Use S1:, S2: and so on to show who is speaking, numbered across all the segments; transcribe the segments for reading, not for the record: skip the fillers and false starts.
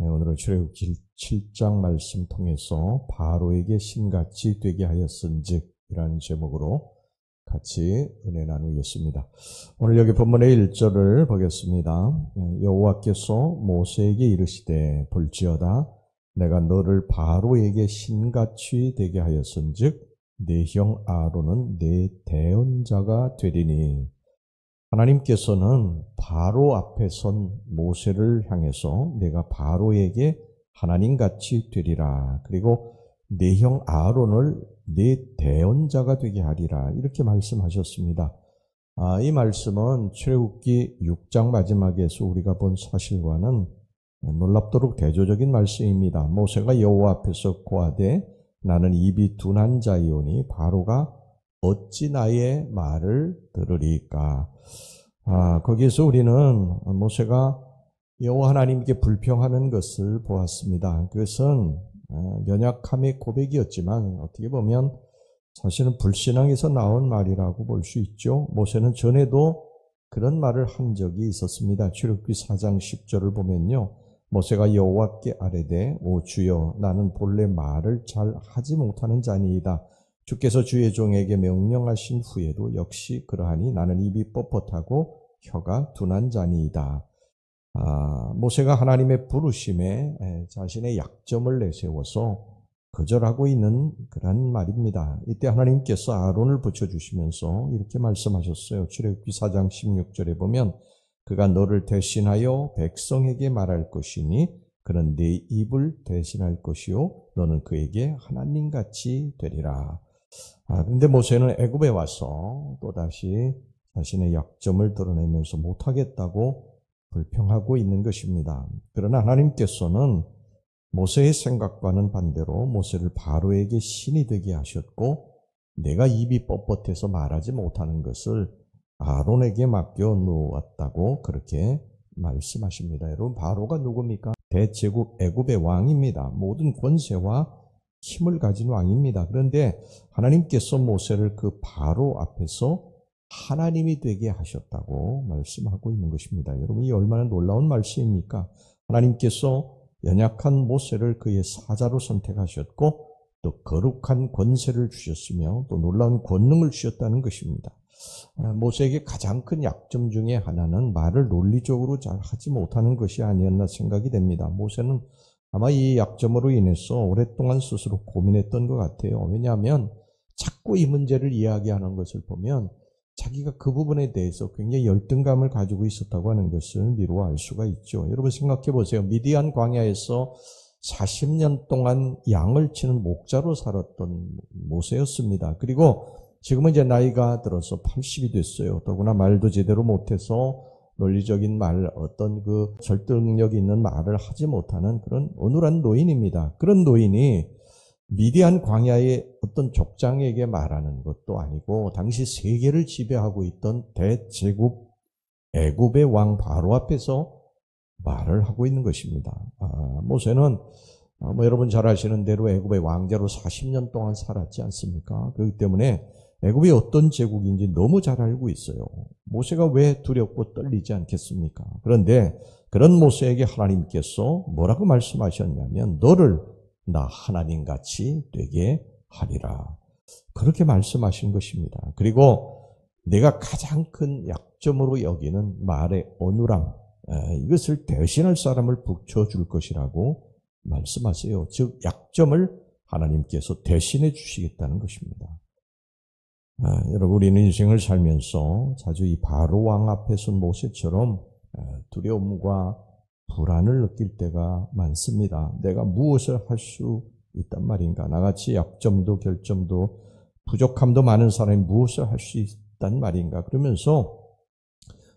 S1: 오늘은 출애굽기 7장 말씀 통해서 바로에게 신같이 되게 하였은즉 이라는 제목으로 같이 은혜 나누겠습니다. 오늘 여기 본문의 1절을 보겠습니다. 여호와께서 모세에게 이르시되 볼지어다 내가 너를 바로에게 신같이 되게 하였은즉 네 형 아론은 네 대언자가 되리니. 하나님께서는 바로 앞에 선 모세를 향해서 내가 바로에게 하나님같이 되리라. 그리고 네 형 아론을 네 대언자가 되게 하리라. 이렇게 말씀하셨습니다. 이 말씀은 출애굽기 6장 마지막에서 우리가 본 사실과는 놀랍도록 대조적인 말씀입니다. 모세가 여호와 앞에서 고하되 나는 입이 둔한 자이오니 바로가 어찌 나의 말을 들으리까. 거기에서 우리는 모세가 여호와 하나님께 불평하는 것을 보았습니다. 그것은 연약함의 고백이었지만 어떻게 보면 사실은 불신앙에서 나온 말이라고 볼 수 있죠. 모세는 전에도 그런 말을 한 적이 있었습니다. 출애굽기 4장 10절을 보면요. 모세가 여호와께 아뢰되 오 주여 나는 본래 말을 잘 하지 못하는 자니이다. 주께서 주의 종에게 명령하신 후에도 역시 그러하니 나는 입이 뻣뻣하고 혀가 둔한 자니이다. 모세가 하나님의 부르심에 자신의 약점을 내세워서 거절하고 있는 그런 말입니다. 이때 하나님께서 아론을 붙여주시면서 이렇게 말씀하셨어요. 출애굽기 4장 16절에 보면 그가 너를 대신하여 백성에게 말할 것이니 그는 네 입을 대신할 것이요 너는 그에게 하나님같이 되리라. 그런데 모세는 애굽에 와서 또다시 자신의 약점을 드러내면서 못하겠다고 불평하고 있는 것입니다. 그러나 하나님께서는 모세의 생각과는 반대로 모세를 바로에게 신이 되게 하셨고 내가 입이 뻣뻣해서 말하지 못하는 것을 아론에게 맡겨 놓았다고 그렇게 말씀하십니다. 여러분 바로가 누굽니까? 대제국 애굽의 왕입니다. 모든 권세와 힘을 가진 왕입니다. 그런데 하나님께서 모세를 그 바로 앞에서 하나님이 되게 하셨다고 말씀하고 있는 것입니다. 여러분 이 얼마나 놀라운 말씀입니까? 하나님께서 연약한 모세를 그의 사자로 선택하셨고 또 거룩한 권세를 주셨으며 또 놀라운 권능을 주셨다는 것입니다. 모세에게 가장 큰 약점 중에 하나는 말을 논리적으로 잘 하지 못하는 것이 아니었나 생각이 됩니다. 모세는 아마 이 약점으로 인해서 오랫동안 스스로 고민했던 것 같아요. 왜냐하면 자꾸 이 문제를 이야기하는 것을 보면 자기가 그 부분에 대해서 굉장히 열등감을 가지고 있었다고 하는 것을 미루어 알 수가 있죠. 여러분 생각해 보세요. 미디안 광야에서 40년 동안 양을 치는 목자로 살았던 모세였습니다. 그리고 지금은 이제 나이가 들어서 80이 됐어요. 더구나 말도 제대로 못해서 논리적인 말, 어떤 그 설득력 있는 말을 하지 못하는 그런 어눌한 노인입니다. 그런 노인이 미디안 광야의 어떤 족장에게 말하는 것도 아니고 당시 세계를 지배하고 있던 대제국 애굽의 왕 바로 앞에서 말을 하고 있는 것입니다. 모세는 여러분 잘 아시는 대로 애굽의 왕자로 40년 동안 살았지 않습니까? 그렇기 때문에 애굽이 어떤 제국인지 너무 잘 알고 있어요. 모세가 왜 두렵고 떨리지 않겠습니까? 그런데 그런 모세에게 하나님께서 뭐라고 말씀하셨냐면 너를 나 하나님같이 되게 하리라. 그렇게 말씀하신 것입니다. 그리고 내가 가장 큰 약점으로 여기는 말의 어눌함, 이것을 대신할 사람을 붙여줄 것이라고 말씀하세요. 즉 약점을 하나님께서 대신해 주시겠다는 것입니다. 여러분 우리는 인생을 살면서 자주 이 바로 왕 앞에 선 모세처럼 두려움과 불안을 느낄 때가 많습니다. 내가 무엇을 할 수 있단 말인가? 나같이 약점도 결점도 부족함도 많은 사람이 무엇을 할 수 있단 말인가? 그러면서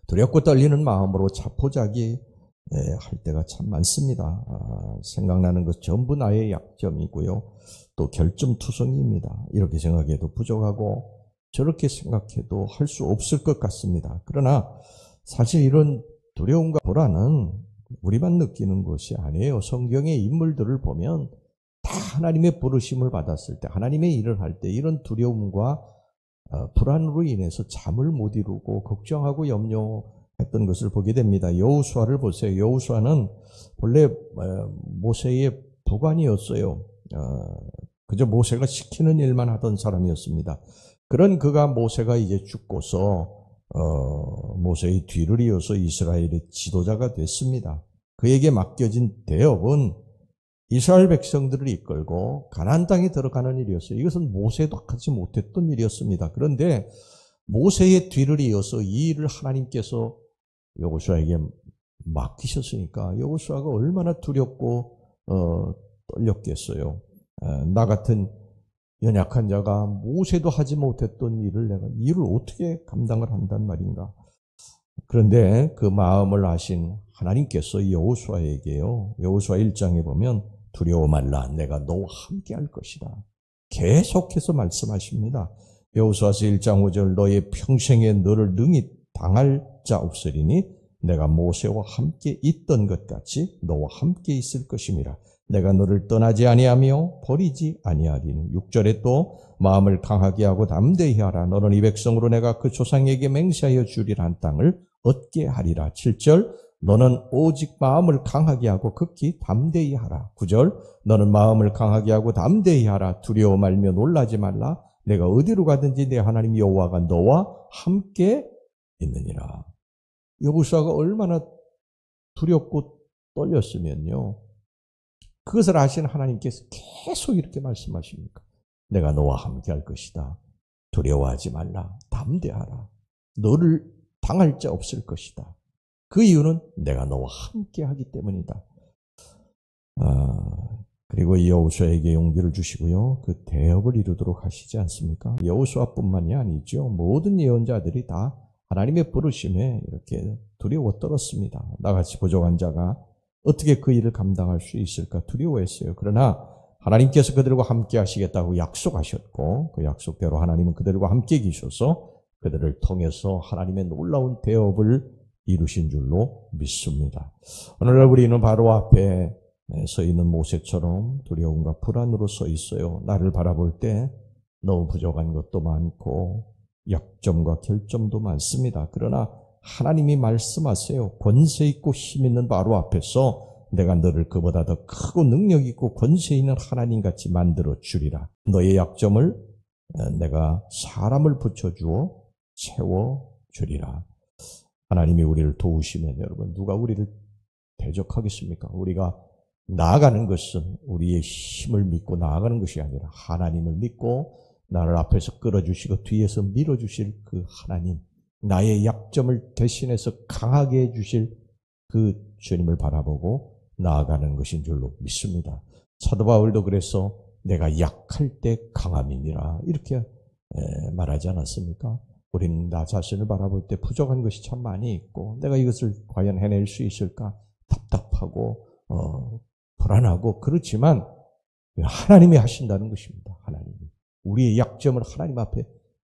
S1: 두렵고 떨리는 마음으로 자포자기 할 때가 참 많습니다. 생각나는 것 전부 나의 약점이고요. 또 결점투성이입니다. 이렇게 생각해도 부족하고 저렇게 생각해도 할 수 없을 것 같습니다. 그러나 사실 이런 두려움과 불안은 우리만 느끼는 것이 아니에요. 성경의 인물들을 보면 다 하나님의 부르심을 받았을 때 하나님의 일을 할 때 이런 두려움과 불안으로 인해서 잠을 못 이루고 걱정하고 염려 했던 것을 보게 됩니다. 여호수아를 보세요. 여호수아는 본래 모세의 부관이었어요. 그저 모세가 시키는 일만 하던 사람이었습니다. 그런 그가 모세가 이제 죽고서 모세의 뒤를 이어서 이스라엘의 지도자가 됐습니다. 그에게 맡겨진 대업은 이스라엘 백성들을 이끌고 가나안 땅에 들어가는 일이었어요. 이것은 모세도 하지 못했던 일이었습니다. 그런데 모세의 뒤를 이어서 이 일을 하나님께서 여호수아에게 맡기셨으니까 여호수아가 얼마나 두렵고 떨렸겠어요. 나 같은 연약한 자가 모세도 하지 못했던 일을 내가 이 일을 어떻게 감당을 한단 말인가. 그런데 그 마음을 아신 하나님께서 여호수아에게요. 여호수아 1장에 보면 두려워 말라 내가 너와 함께 할 것이다. 계속해서 말씀하십니다. 여호수아서 1장 5절 너의 평생에 너를 능히 당할 자 없으리니 내가 모세와 함께 있던 것 같이 너와 함께 있을 것임이라. 내가 너를 떠나지 아니하며 버리지 아니하리니. 6절에 또 마음을 강하게 하고 담대히 하라. 너는 이 백성으로 내가 그 조상에게 맹세하여 주리라 한 땅을 얻게 하리라. 7절 너는 오직 마음을 강하게 하고 극히 담대히 하라. 9절 너는 마음을 강하게 하고 담대히 하라. 두려워 말며 놀라지 말라. 내가 어디로 가든지 내 하나님 여호와가 너와 함께 있느니라. 여호수아가 얼마나 두렵고 떨렸으면요. 그것을 아신 하나님께서 계속 이렇게 말씀하십니까? 내가 너와 함께 할 것이다. 두려워하지 말라. 담대하라. 너를 당할 자 없을 것이다. 그 이유는 내가 너와 함께 하기 때문이다. 그리고 여호수아에게 용기를 주시고요. 그 대업을 이루도록 하시지 않습니까? 여호수아뿐만이 아니죠. 모든 예언자들이 다 하나님의 부르심에 이렇게 두려워 떨었습니다. 나같이 부족한 자가 어떻게 그 일을 감당할 수 있을까 두려워했어요. 그러나 하나님께서 그들과 함께 하시겠다고 약속하셨고 그 약속대로 하나님은 그들과 함께 계셔서 그들을 통해서 하나님의 놀라운 대업을 이루신 줄로 믿습니다. 오늘날 우리는 바로 앞에 서 있는 모세처럼 두려움과 불안으로 서 있어요. 나를 바라볼 때 너무 부족한 것도 많고 약점과 결점도 많습니다. 그러나 하나님이 말씀하세요. 권세 있고 힘 있는 바로 앞에서 내가 너를 그보다 더 크고 능력 있고 권세 있는 하나님같이 만들어 주리라. 너의 약점을 내가 사람을 붙여주어 채워주리라. 하나님이 우리를 도우시면 여러분 누가 우리를 대적하겠습니까? 우리가 나아가는 것은 우리의 힘을 믿고 나아가는 것이 아니라 하나님을 믿고 나를 앞에서 끌어주시고 뒤에서 밀어주실 그 하나님, 나의 약점을 대신해서 강하게 해주실 그 주님을 바라보고 나아가는 것인 줄로 믿습니다. 사도 바울도 그래서 내가 약할 때 강함이니라 이렇게 말하지 않았습니까? 우리는 나 자신을 바라볼 때 부족한 것이 참 많이 있고 내가 이것을 과연 해낼 수 있을까 답답하고 불안하고 그렇지만 하나님이 하신다는 것입니다. 하나님이 우리의 약점을 하나님 앞에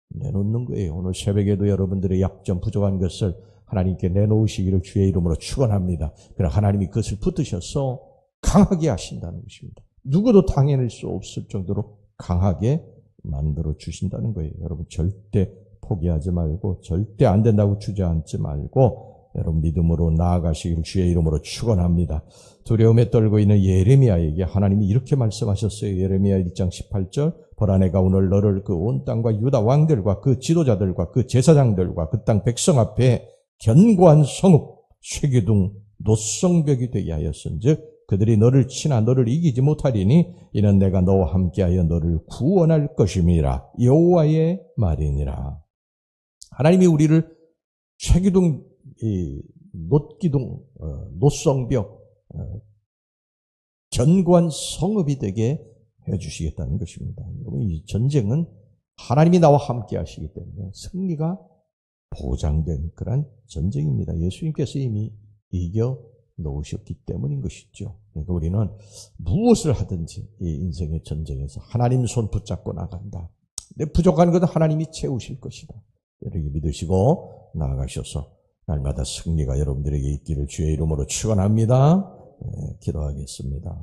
S1: 내놓는 거예요. 오늘 새벽에도 여러분들의 약점 부족한 것을 하나님께 내놓으시기를 주의 이름으로 축원합니다. 그러나 하나님이 그것을 붙드셔서 강하게 하신다는 것입니다. 누구도 당해낼 수 없을 정도로 강하게 만들어 주신다는 거예요. 여러분 절대 포기하지 말고 절대 안 된다고 주저앉지 말고 여러분 믿음으로 나아가시기를 주의 이름으로 축원합니다. 두려움에 떨고 있는 예레미야에게 하나님이 이렇게 말씀하셨어요. 예레미야 1장 18절 보라 내가 오늘 너를 그 온 땅과 유다 왕들과 그 지도자들과 그 제사장들과 그 땅 백성 앞에 견고한 성읍 쇠기둥 노성벽이 되게 하였은즉 그들이 너를 치나 너를 이기지 못하리니 이는 내가 너와 함께하여 너를 구원할 것임이라 여호와의 말이니라. 하나님이 우리를 쇠기둥 놋기둥 노성벽 견고한 성읍이 되게 해주시겠다는 것입니다. 여러분 이 전쟁은 하나님이 나와 함께 하시기 때문에 승리가 보장된 그런 전쟁입니다. 예수님께서 이미 이겨 놓으셨기 때문인 것이죠. 그러니까 우리는 무엇을 하든지 이 인생의 전쟁에서 하나님 손 붙잡고 나간다. 내 부족한 것은 하나님이 채우실 것이다. 이렇게 믿으시고 나아가셔서 날마다 승리가 여러분들에게 있기를 주의 이름으로 축원합니다. 기도하겠습니다.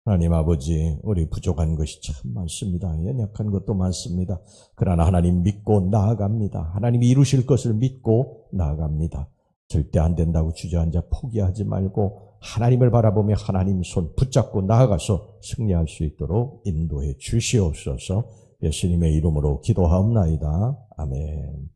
S1: 하나님 아버지, 우리 부족한 것이 참 많습니다. 연약한 것도 많습니다. 그러나 하나님 믿고 나아갑니다. 하나님이 이루실 것을 믿고 나아갑니다. 절대 안 된다고 주저앉아 포기하지 말고 하나님을 바라보며 하나님 손 붙잡고 나아가서 승리할 수 있도록 인도해 주시옵소서. 예수님의 이름으로 기도하옵나이다. 아멘.